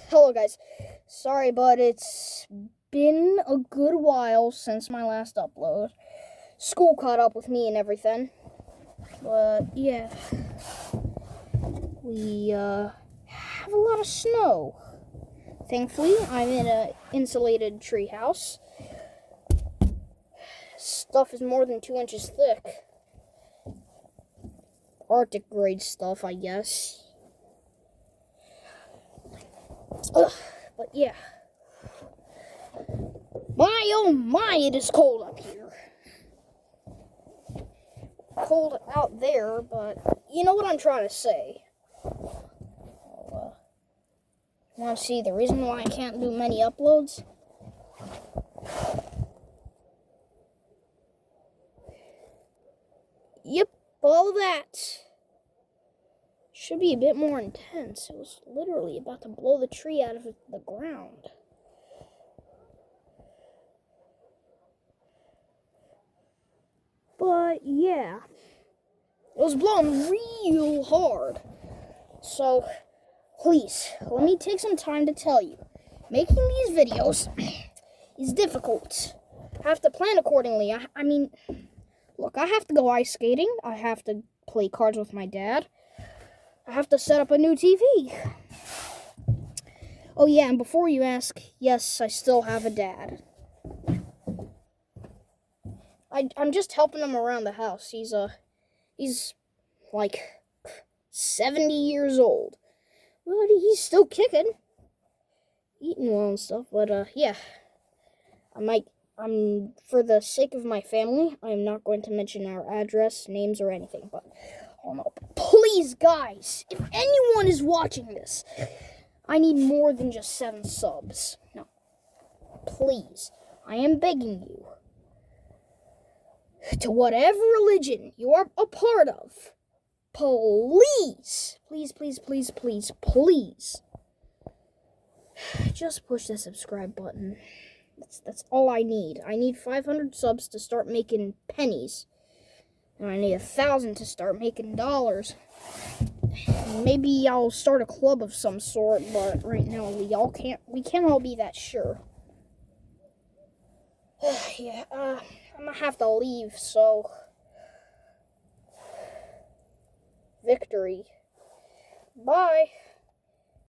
Hello guys, sorry but it's been a good while since my last upload. School caught up with me and everything, but yeah, we have a lot of snow. Thankfully, I'm in an insulated tree house. Stuff is more than 2 inches thick. Arctic grade stuff, I guess. Ugh, but yeah. My oh my, it is cold up here. Cold out there, but you know what I'm trying to say. Want to see the reason why I can't do many uploads? Yep, all of that. Should be a bit more intense. It was literally about to blow the tree out of the ground. But yeah, it was blowing real hard. So please, let me take some time to tell you, making these videos is difficult. I have to plan accordingly. I mean, look, I have to go ice skating. I have to play cards with my dad. I have to set up a new TV. Oh yeah, and before you ask, yes, I still have a dad. I'm just helping him around the house. He's like 70 years old. But he's still kicking. Eating well and stuff, but yeah. I'm for the sake of my family, I am not going to mention our address, names, or anything, but oh no. Please, guys, if anyone is watching this, I need more than just 7 subs. No. Please, I am begging you. To whatever religion you are a part of, please, please, please, please, please, please, just push the subscribe button. That's all I need. I need 500 subs to start making pennies. And I need 1,000 to start making dollars. Maybe I'll start a club of some sort, but right now we can't all be that sure. Yeah, I'm gonna have to leave, so victory. Bye.